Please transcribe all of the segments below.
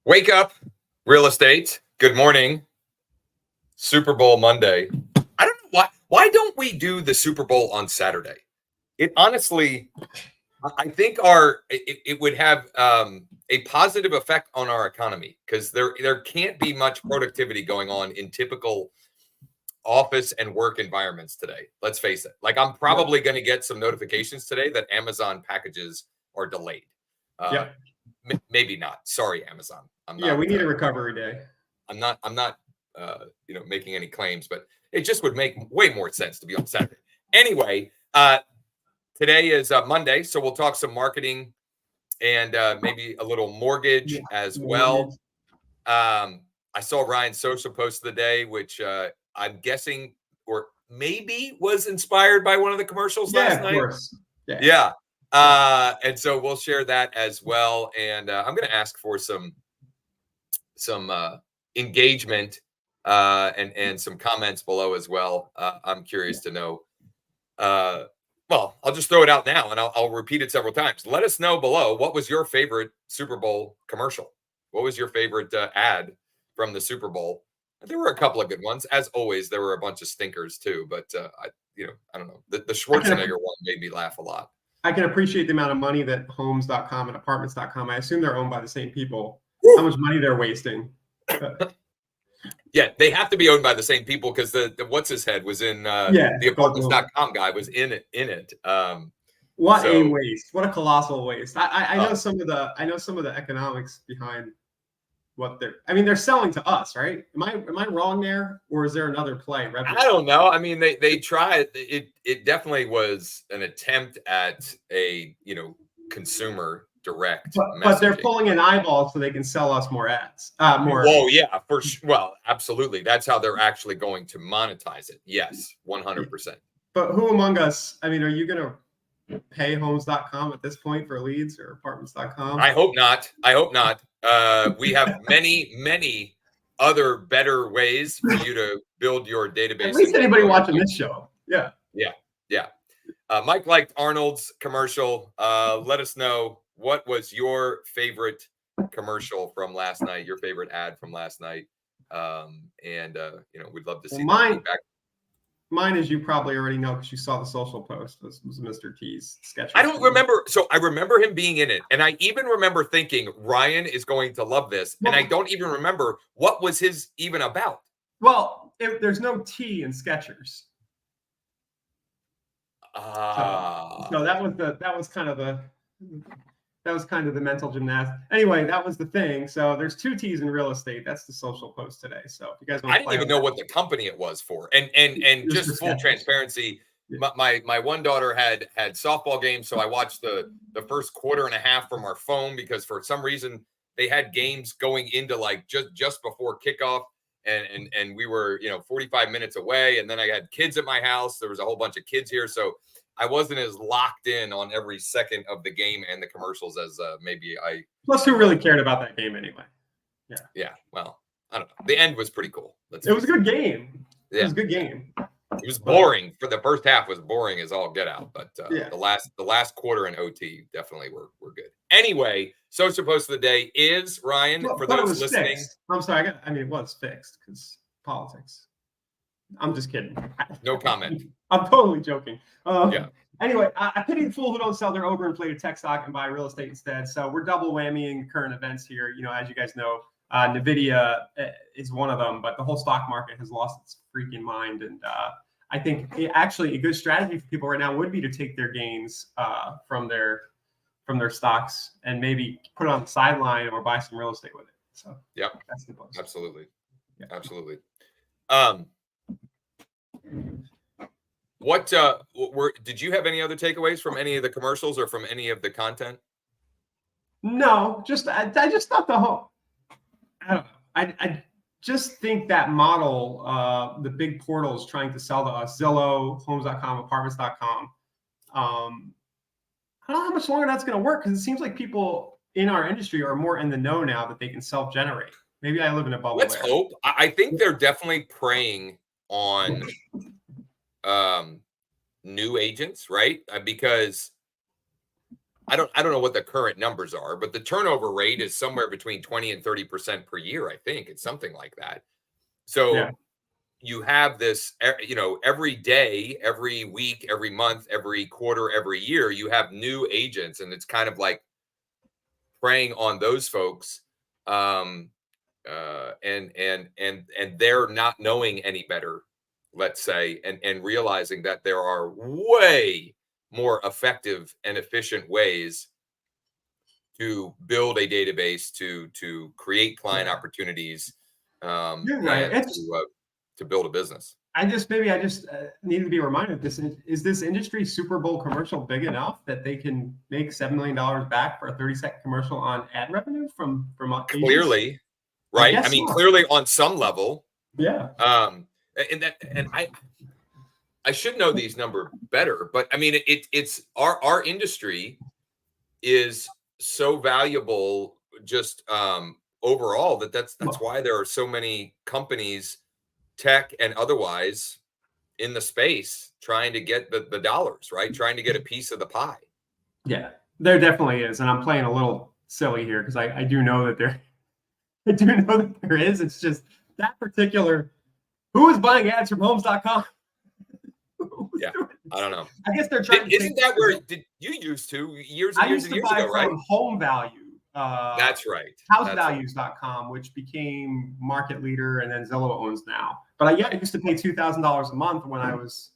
Wake up, real estate. Good morning. Super Bowl Monday. I don't know why don't we do the Super Bowl on Saturday? It honestly, I think it would have a positive effect on our economy because there can't be much productivity going on in typical office and work environments today. Let's face it. Like I'm probably going to get some notifications today that Amazon packages are delayed. Yeah. Maybe not. Sorry, Amazon. We need a recovery day. I'm not making any claims, but it just would make way more sense to be on Saturday. Anyway, today is Monday, so we'll talk some marketing and maybe a little mortgage as well. I saw Ryan's social post of the day, which I'm guessing or maybe was inspired by one of the commercials last night. Of course. Yeah. And so we'll share that as well. And I'm going to ask for some engagement and some comments below as well. I'm curious to know. Well, I'll just throw it out now and I'll repeat it several times. Let us know below, what was your favorite Super Bowl commercial? What was your favorite ad from the Super Bowl? There were a couple of good ones. As always, there were a bunch of stinkers too, but I don't know. The Schwarzenegger one made me laugh a lot. I can appreciate the amount of money that homes.com and apartments.com, I assume they're owned by the same people. How much money they're wasting. Yeah, they have to be owned by the same people because the what's his head was in the apartments.com guy was in it. What a waste. What a colossal waste. I know some of the economics behind what they're selling to us, right? Am I wrong there, or is there another play? I don't know. I mean, they tried. It definitely was an attempt at a consumer direct but they're pulling in eyeballs so they can sell us more ads. Whoa, yeah, for sure. Well, absolutely. That's how they're actually going to monetize it. Yes, 100%. But who among us? I mean, are you going to pay homes.com at this point for leads or apartments.com? I hope not. We have many other better ways for you to build your database. At least anybody watching this show. Yeah. Mike liked Arnold's commercial. Let us know, what was your favorite commercial from last night, your favorite ad from last night? We'd love to see feedback. Mine, as you probably already know because you saw the social post, was Mr. T's sketch. I don't remember. So I remember him being in it. And I even remember thinking Ryan is going to love this. And I don't even remember what was his even about. Well, there's no T in Skechers. So that was kind of the mental gymnastics. Anyway, that was the thing. So there's 2 T's in real estate. That's the social post today. So if you guys want I didn't even know what the company it was for. And just full transparency, my one daughter had softball games, so I watched the first quarter and a half from our phone because for some reason they had games going into like just before kickoff, and we were 45 minutes away, and then I had kids at my house. There was a whole bunch of kids here, so I wasn't as locked in on every second of the game and the commercials as maybe I. Plus, who really cared about that game anyway? Yeah. Well, I don't know. The end was pretty cool. It was a good game. Yeah. It was a good game. It was boring. For the first half was boring as all get out, but the last quarter and OT definitely were good. Anyway, social post of the day is Ryan. For those listening, fixed. I'm sorry. It was fixed because politics. I'm just kidding. No comment. I'm totally joking. Anyway, I pity the fool who don't sell their overinflated tech stock and buy real estate instead. So we're double whammying current events here. As you guys know, NVIDIA is one of them, but the whole stock market has lost its freaking mind. And I think actually a good strategy for people right now would be to take their gains from their stocks and maybe put it on the sideline or buy some real estate with it. So that's the post. Absolutely. What did you have any other takeaways from any of the commercials or from any of the content? No, I just thought the whole. I don't know. I just think that model, the big portals trying to sell to us, Zillow, Homes.com, Apartments.com. I don't know how much longer that's going to work because it seems like people in our industry are more in the know now that they can self-generate. Maybe I live in a bubble. Let's hope. I think they're definitely preying on new agents, right? Because I don't know what the current numbers are, but the turnover rate is somewhere between 20 and 30% per year. I think it's something like that. So you have this, every day, every week, every month, every quarter, every year, you have new agents, and it's kind of like preying on those folks. And they're not knowing any better, let's say, and realizing that there are way more effective and efficient ways to build a database, to create client opportunities, You're right. and to build a business. I just need to be reminded, is this industry Super Bowl commercial big enough that they can make $7 million back for a 30-second commercial on ad revenue from clearly, right? I mean, clearly on some level. Yeah. And I should know these numbers better, but I mean, it's our industry is so valuable just overall that's why there are so many companies, tech and otherwise, in the space trying to get the dollars, right? Trying to get a piece of the pie. Yeah, there definitely is. And I'm playing a little silly here because I do know that there is. It's just that particular, who is buying ads from homes.com? Yeah, I don't know. I guess they're trying Isn't that where did you used to years and years and years ago, right? Home Value. That's right. Housevalues.com, which became market leader, and then Zillow owns now. But I used to pay $2,000 a month when I was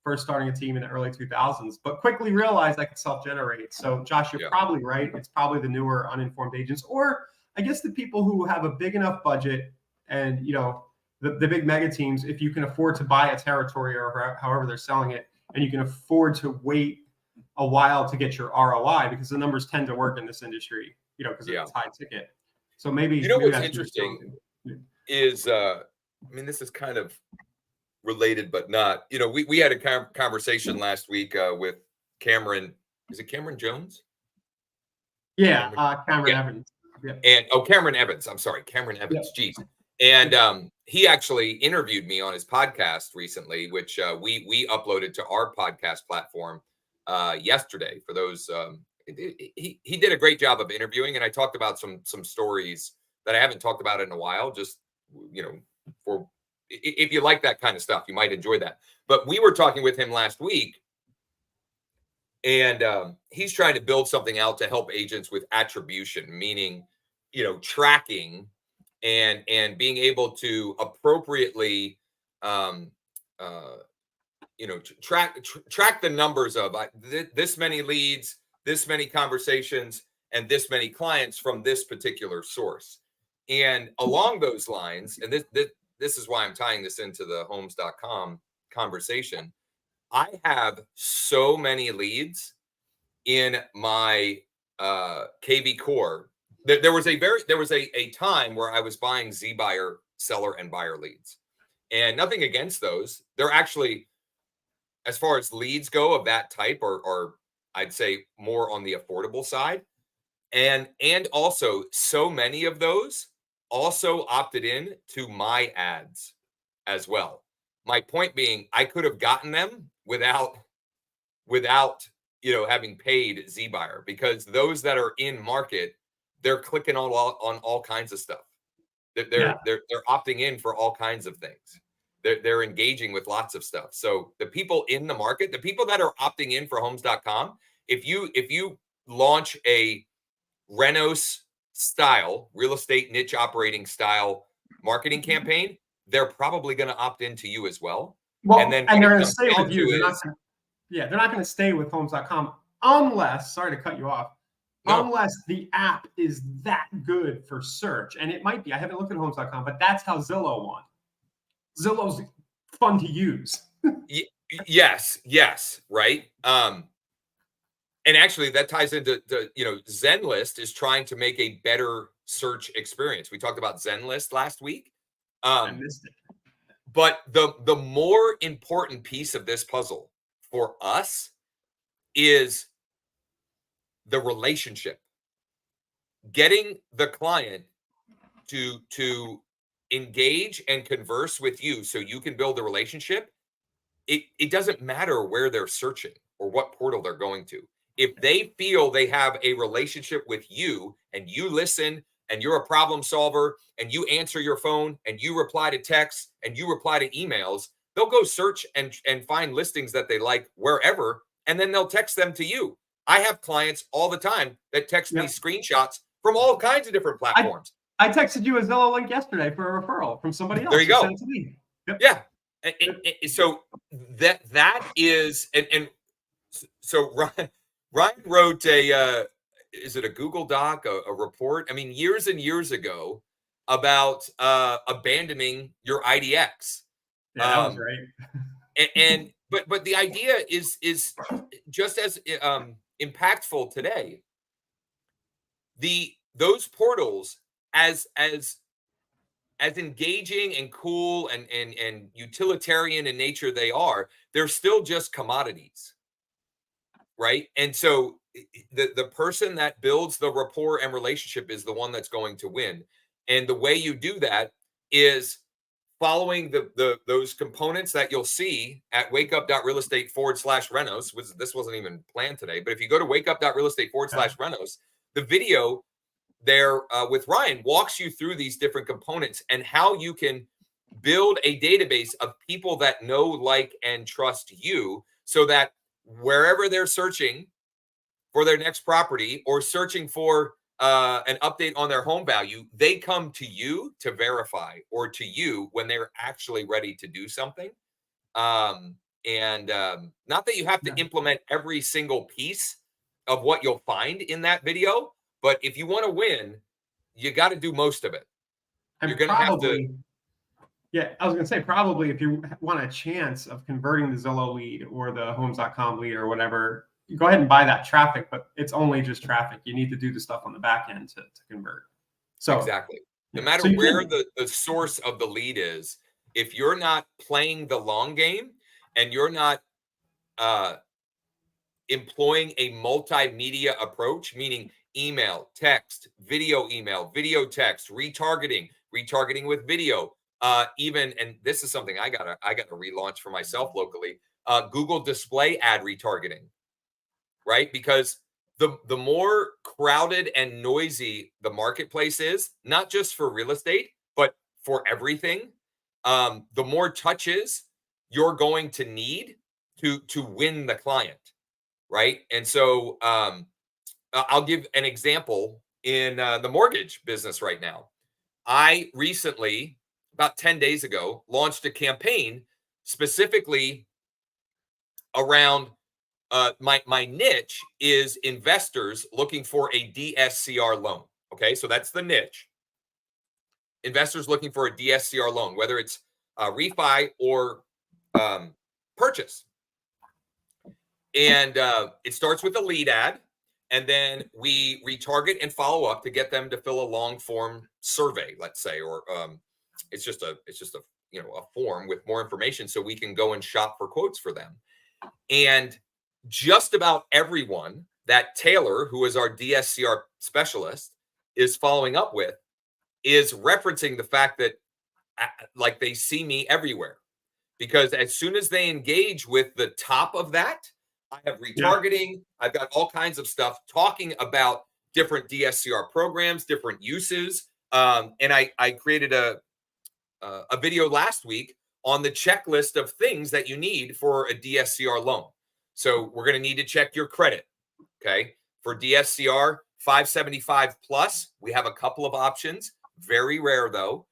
first starting a team in the early 2000s, but quickly realized I could self-generate. So Josh, you're probably right. It's probably the newer uninformed agents, or I guess the people who have a big enough budget and, the big mega teams, if you can afford to buy a territory or however they're selling it, and you can afford to wait a while to get your ROI, because the numbers tend to work in this industry, because it's high ticket. So maybe what's interesting is, I mean, this is kind of related, but not. We had a conversation last week with Cameron. Is it Cameron Jones? Yeah, Cameron Evans. Yeah. And Cameron Evans. I'm sorry, Cameron Evans. Yeah. Jeez. And he actually interviewed me on his podcast recently, which we uploaded to our podcast platform yesterday. For those, he did a great job of interviewing, and I talked about some stories that I haven't talked about in a while. Just for if you like that kind of stuff, you might enjoy that. But we were talking with him last week, and he's trying to build something out to help agents with attribution, meaning tracking. And being able to appropriately, track the numbers of this many leads, this many conversations, and this many clients from this particular source. And along those lines, and this is why I'm tying this into the homes.com conversation. I have so many leads in my KV core. There was a time where I was buying Z buyer, seller, and buyer leads, and nothing against those. They're actually, as far as leads go of that type, or I'd say more on the affordable side, and also so many of those also opted in to my ads as well. My point being, I could have gotten them without having paid Z buyer, because those that are in market, they're clicking on all kinds of stuff. They're opting in for all kinds of things. They're engaging with lots of stuff. So the people in the market, the people that are opting in for homes.com, if you launch a Renos style, real estate niche operating style marketing campaign, they're probably going to opt into you as well. And they're going to stay with you. They're not going to stay with homes.com unless, sorry to cut you off, unless the app is that good for search. And it might be. I haven't looked at homes.com, but that's how Zillow won. Zillow's fun to use. Yes, right. And actually that ties into Zenlist is trying to make a better search experience. We talked about Zenlist last week. I missed it. But the more important piece of this puzzle for us is the relationship. Getting the client to engage and converse with you so you can build a relationship. It doesn't matter where they're searching or what portal they're going to. if they feel they have a relationship with you and you listen and you're a problem solver and you answer your phone and you reply to texts and you reply to emails, they'll go search and find listings that they like wherever, and then they'll text them to you. I have clients all the time that text me screenshots from all kinds of different platforms. I texted you a Zillow link yesterday for a referral from somebody else. There you go. Sent it to me. Yep. Yeah. So that is, and so Ryan wrote is it a Google Doc, a report? I mean, years and years ago about abandoning your IDX. Yeah, that was right. But the idea is just as impactful today. Those portals, as engaging and cool and utilitarian in nature they're still just commodities, right? And so the person that builds the rapport and relationship is the one that's going to win. And the way you do that is following those components that you'll see at wakeup.realestate/renos. This wasn't even planned today, but if you go to wakeup.realestate/renos, the video there with Ryan walks you through these different components and how you can build a database of people that know, like, and trust you, so that wherever they're searching for their next property or searching for an update on their home value, they come to you to verify, or to you when they're actually ready to do something. Not that you have to implement every single piece of what you'll find in that video, but if you want to win, you got to do most of it. You're going to have to. Yeah, I was going to say, probably if you want a chance of converting the Zillow lead or the homes.com lead or whatever, you go ahead and buy that traffic, but it's only just traffic. You need to do the stuff on the back end to convert. So exactly. No matter where the source of the lead is, if you're not playing the long game and you're not employing a multimedia approach, meaning email, text, video, text, retargeting with video, even, and this is something I gotta relaunch for myself locally, Google display ad retargeting, right? Because the more crowded and noisy the marketplace is, not just for real estate, but for everything, the more touches you're going to need to win the client, right? And so I'll give an example in the mortgage business right now. I recently, about 10 days ago, launched a campaign specifically around my niche is investors looking for a DSCR loan. Okay, so that's the niche. Investors looking for a DSCR loan, whether it's refi or purchase. And it starts with a lead ad, and then we retarget and follow up to get them to fill a long form survey, let's say, or it's just a form with more information so we can go and shop for quotes for them. And just about everyone that Taylor, who is our DSCR specialist, is following up with is referencing the fact that like they see me everywhere, because as soon as they engage with the top of that, I have retargeting. I've got all kinds of stuff talking about different DSCR programs, different uses. And I created a video last week on the checklist of things that you need for a DSCR loan. So we're going to need to check your credit. Okay. For DSCR 575 plus, we have a couple of options. Very rare though.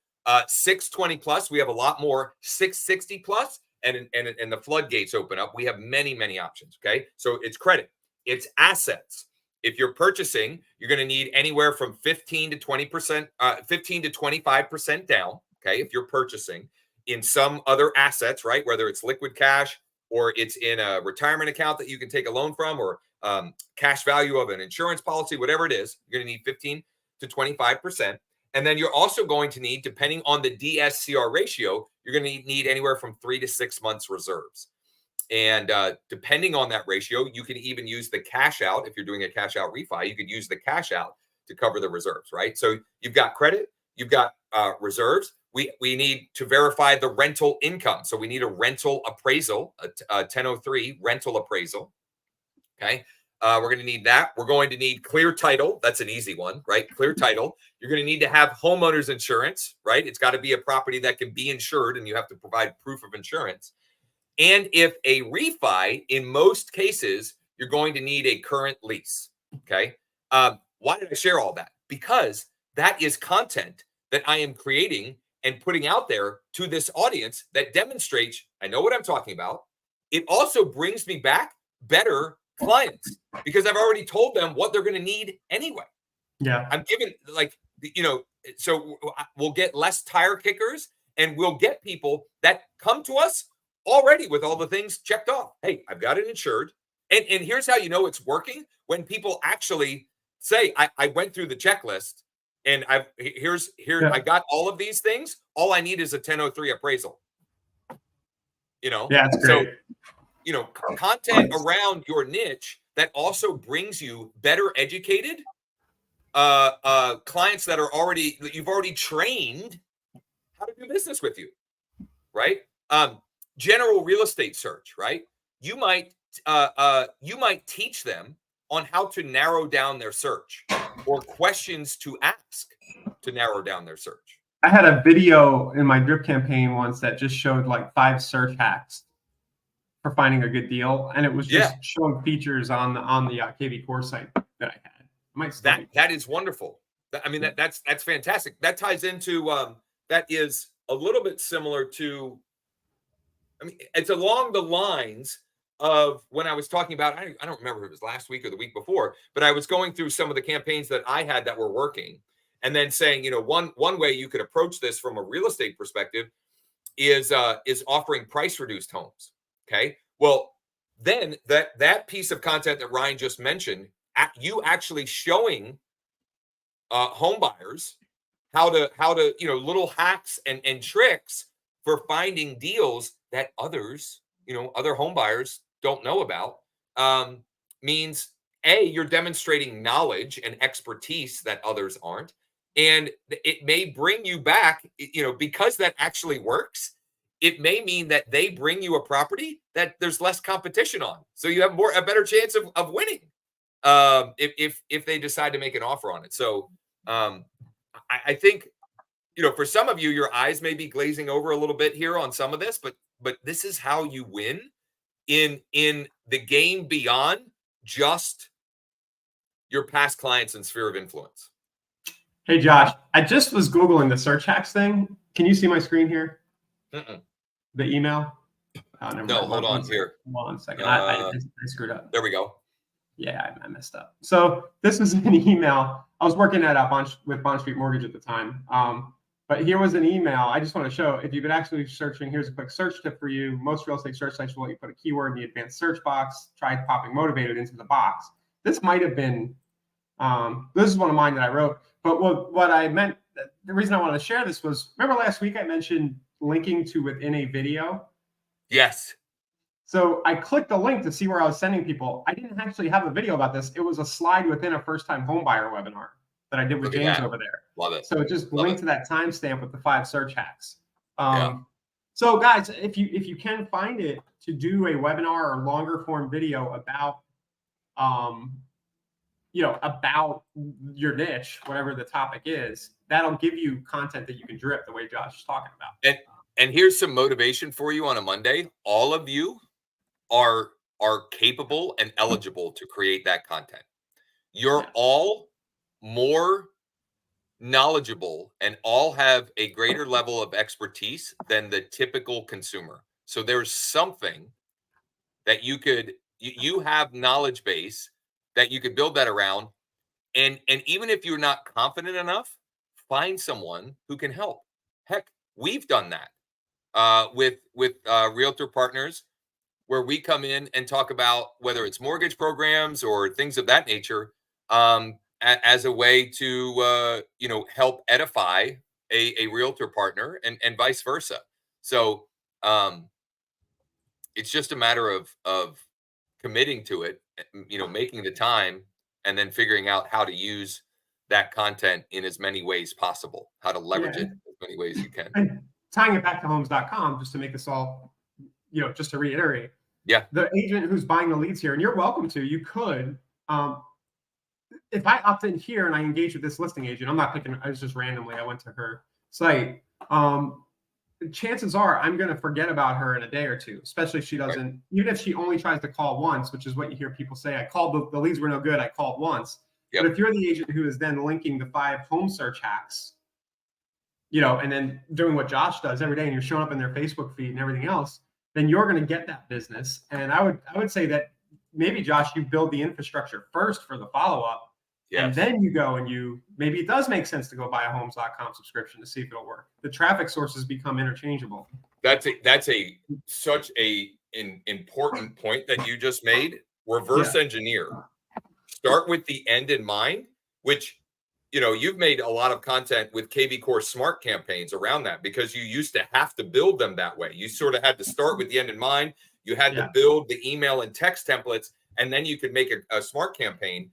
620 plus, we have a lot more. 660 plus, and the floodgates open up. We have many options. Okay. So it's credit, it's assets. If you're purchasing, you're going to need anywhere from 15 to 20%, 15 to 25% down. Okay. If you're purchasing in some other assets, right? Whether it's liquid cash or it's in a retirement account that you can take a loan from, or cash value of an insurance policy, whatever it is, you're going to need 15 to 25%. And then you're also going to need, depending on the DSCR ratio, you're going to need anywhere from 3 to 6 months reserves. And depending on that ratio, you can even use the cash out. If you're doing a cash out refi, you could use the cash out to cover the reserves, right? So you've got credit, you've got reserves. We need to verify the rental income. So we need a rental appraisal, a 1003 rental appraisal. Okay. We're going to need that. We're going to need clear title. That's an easy one, right? Clear title. You're going to need to have homeowners insurance, right? It's got to be a property that can be insured, and you have to provide proof of insurance. And if a refi, in most cases, you're going to need a current lease. Okay. Why did I share all that? Because that is content that I am creating and putting out there to this audience that demonstrates I know what I'm talking about. It also brings me back better clients because I've already told them what they're going to need anyway. Yeah. I'm giving, like, so we'll get less tire kickers, and we'll get people that come to us already with all the things checked off. Hey, I've got it insured. And here's how you know it's working: when people actually say, I went through the checklist and I got all of these things. All I need is a 1003 appraisal. Yeah, that's great. So, content around your niche that also brings you better educated clients that you've already trained how to do business with you, right? General real estate search, right? You might teach them on how to narrow down their search or questions to ask to narrow down their search. I had a video in my drip campaign once that just showed like 5 search hacks for finding a good deal, and it was just showing features on the KV Core site that I had. That is wonderful. I mean, that's fantastic. That ties into that is a little bit similar to, I mean, it's along the lines of when I was talking about, I don't remember if it was last week or the week before, but I was going through some of the campaigns that I had that were working, and then saying, one way you could approach this from a real estate perspective is offering price reduced homes. Okay. Well, then that piece of content that Ryan just mentioned, you actually showing home buyers how to little hacks and tricks for finding deals that others, other home buyers don't know about, means you're demonstrating knowledge and expertise that others aren't. And it may bring you back, because that actually works. It may mean that they bring you a property that there's less competition on. So you have a better chance of winning if they decide to make an offer on it. So I think, for some of you, your eyes may be glazing over a little bit here on some of this, but this is how you win in the game beyond just your past clients and sphere of influence. Hey, Josh, I just was Googling the search hacks thing. Can you see my screen here? The email? No, hold on here. Hold on a second. I screwed up. There we go. Yeah, I messed up. So this is an email. I was working at with Bond Street Mortgage at the time. But here was an email. I just want to show, if you've been actually searching, here's a quick search tip for you. Most real estate search sites will let you put a keyword in the advanced search box. Try popping motivated into the box. This might have been, this is one of mine that I wrote. But what I meant, the reason I wanted to share this was, remember last week I mentioned linking to within a video? Yes. So I clicked the link to see where I was sending people. I didn't actually have a video about this. It was a slide within a first-time homebuyer webinar that I did with James over there. Love it. So it just linked to that timestamp with the 5 search hacks. So guys, if you can find it, to do a webinar or longer form video about about your niche, whatever the topic is, that'll give you content that you can drip the way Josh is talking about. And here's some motivation for you on a Monday. All of you are capable and eligible to create that content. You're all more knowledgeable and all have a greater level of expertise than the typical consumer. So there's something that you have knowledge base that you could build that around. And even if you're not confident enough, find someone who can help. Heck, we've done that with realtor partners, where we come in and talk about whether it's mortgage programs or things of that nature, as a way to help edify a realtor partner and vice versa. So it's just a matter of committing to it, making the time, and then figuring out how to use that content in as many ways possible, how to leverage it in as many ways you can. And tying it back to homes.com, just to make this all, just to reiterate. Yeah. The agent who's buying the leads here, and you're welcome to, you could if I opt in here and I engage with this listing agent, I'm not picking, I was just randomly, I went to her site. Chances are I'm going to forget about her in a day or two, especially if she doesn't, even if she only tries to call once, which is what you hear people say. I called, the leads were no good. I called once. But if you're the agent who is then linking the 5 home search hacks, and then doing what Josh does every day, and you're showing up in their Facebook feed and everything else, then you're going to get that business. And I would say that maybe, Josh, you build the infrastructure first for the follow-up. Yes. And then you go and maybe it does make sense to go buy a homes.com subscription to see if it'll work. The traffic sources become interchangeable. That's such an important point that you just made. Reverse engineer. Start with the end in mind, which, you've made a lot of content with KV Core Smart campaigns around that, because you used to have to build them that way. You sort of had to start with the end in mind. You had to build the email and text templates, and then you could make a smart campaign.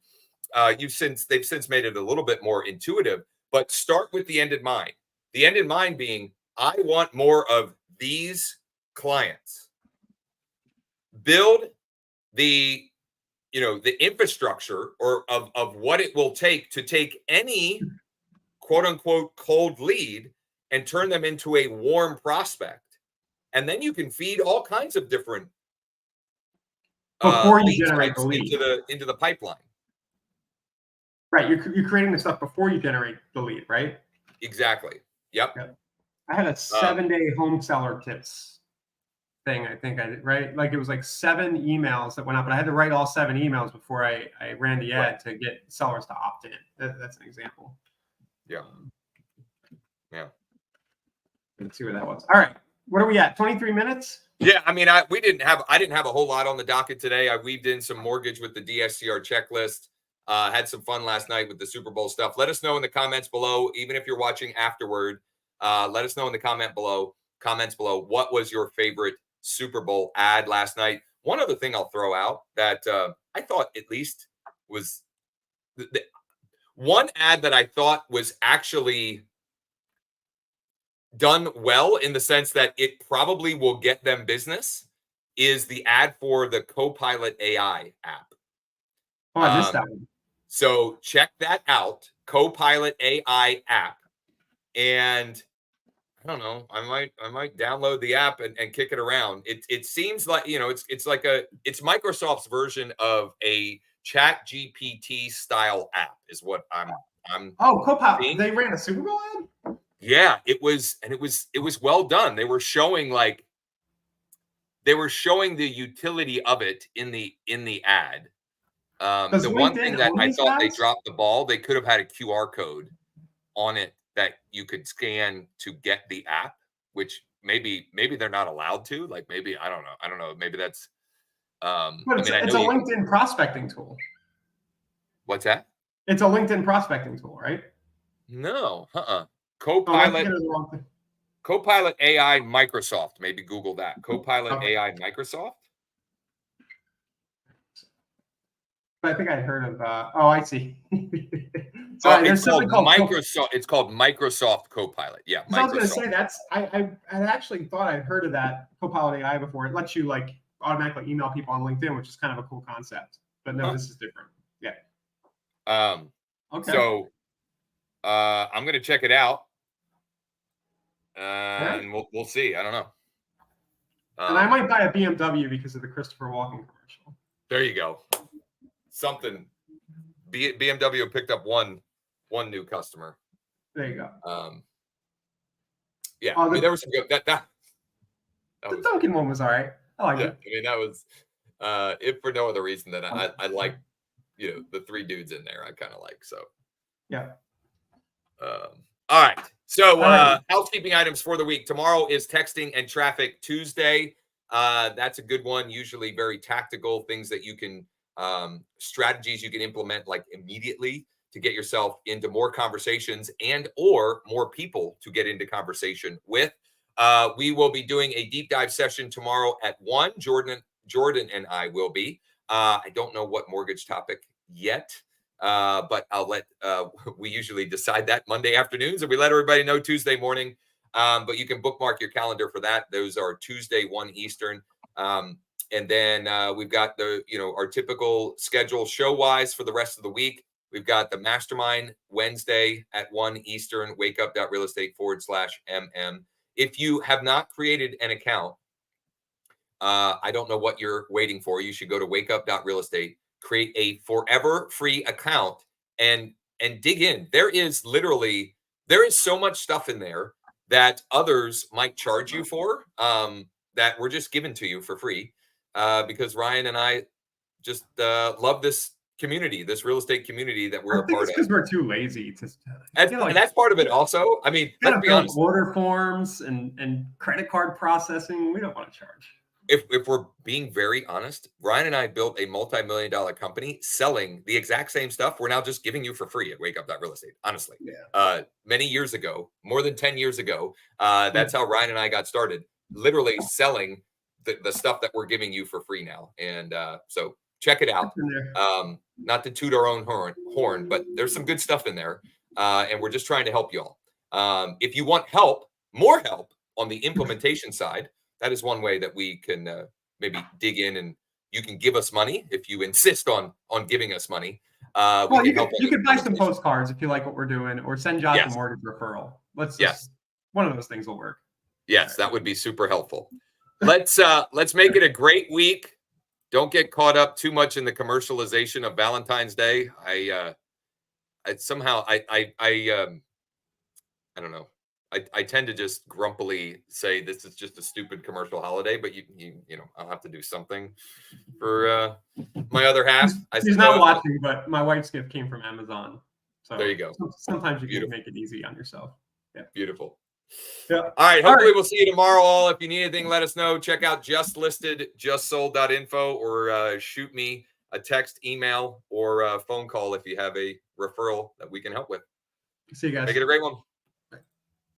They've since made it a little bit more intuitive, but start with the end in mind. The end in mind being, I want more of these clients. Build the infrastructure of what it will take to take any quote unquote cold lead and turn them into a warm prospect. And then you can feed all kinds of different before you generate the lead into the pipeline. Right. You're creating the stuff before you generate the lead, right? Exactly. Yep. I had a 7-day home seller tips thing. I think I did, right? Like it was like 7 emails that went out, but I had to write all 7 emails before I ran the ad to get sellers to opt in. That's an example. Yeah. Yeah. Let's see where that was. All right. What are we at? 23 minutes? Yeah. I mean, I didn't have a whole lot on the docket today. I weaved in some mortgage with the DSCR checklist. Had some fun last night with the Super Bowl stuff. Let us know in the comments below, even if you're watching afterward. Let us know in the comments below, what was your favorite Super Bowl ad last night? One other thing I'll throw out that I thought at least was the one ad that I thought was actually done well, in the sense that it probably will get them business, is the ad for the Copilot AI app. Oh, I missed that one. So check that out, Copilot AI app. And I don't know, I might download the app and kick it around. It seems like, it's Microsoft's version of a Chat GPT style app is what I'm Copilot. seeing. They ran a Super Bowl ad? Yeah, it was well done. They were showing the utility of it in the ad. The one thing that I thought they dropped the ball, they could have had a QR code on it that you could scan to get the app, which maybe they're not allowed to. Like, maybe, I don't know. Maybe that's but it's a LinkedIn prospecting tool. What's that? It's a LinkedIn prospecting tool, right? No, Copilot AI Microsoft. Maybe Google that. Copilot AI Microsoft. I think I'd heard of. I see. It's called Microsoft. It's called Microsoft Copilot. Yeah, Microsoft. I was going to say that's. I actually thought I'd heard of that Copilot AI before. It lets you automatically email people on LinkedIn, which is kind of a cool concept. But no, this is different. Yeah. Okay. So, I'm going to check it out, and we'll see. I don't know. And I might buy a BMW because of the Christopher Walken commercial. There you go. Something. BMW picked up one new customer. There you go. Yeah, I mean, there was some good. The Duncan one was all right. I like it. I mean, that was if for no other reason than I like, the 3 dudes in there. I kind of like, so. Yeah. All right. So housekeeping items for the week. Tomorrow is Texting and Traffic Tuesday. That's a good one. Usually very tactical things that you can. Strategies you can implement immediately to get yourself into more conversations or more people to get into conversation with. We will be doing a deep dive session tomorrow at 1. Jordan and I will be. I don't know what mortgage topic yet, but I'll let. We usually decide that Monday afternoons, and we let everybody know Tuesday morning. But you can bookmark your calendar for that. Those are Tuesday 1 Eastern. And then we've got the, our typical schedule show-wise for the rest of the week. We've got the mastermind Wednesday at 1 Eastern, wakeup.realestate/MM. If you have not created an account, I don't know what you're waiting for. You should go to wakeup.realestate, create a forever free account, and dig in. There is so much stuff in there that others might charge you for, that we're just giving to you for free, because Ryan and I just love this community, this real estate community that we're a part of. Because we're too lazy to. And that's part of it also. I mean, let's be honest. Order forms and credit card processing. We don't want to charge. If we're being very honest, Ryan and I built a multi-million-dollar company selling the exact same stuff we're now just giving you for free at wakeup.realestate. Honestly, many years ago, more than 10 years ago, that's how Ryan and I got started. Literally selling the stuff that we're giving you for free now. And so check it out. Not to toot our own horn, but there's some good stuff in there, and we're just trying to help y'all. If you want more help on the implementation side, that is one way that we can maybe dig in, and you can give us money if you insist on giving us money. You could buy some postcards if you like what we're doing, or send Josh a mortgage referral. One of those things will work. Yes, that would be super helpful. Let's make it a great week. Don't get caught up too much in the commercialization of Valentine's Day. I don't know. I tend to just grumpily say this is just a stupid commercial holiday, but you know, I'll have to do something for my other half. She's not watching, but my wife's gift came from Amazon. So there you go. Sometimes you can make it easy on yourself. Yeah. Beautiful. Yeah. All right. Hopefully we'll see you tomorrow. All, if you need anything, let us know. Check out justsold.info, or shoot me a text, email, or a phone call if you have a referral that we can help with. See you guys. Make it a great one.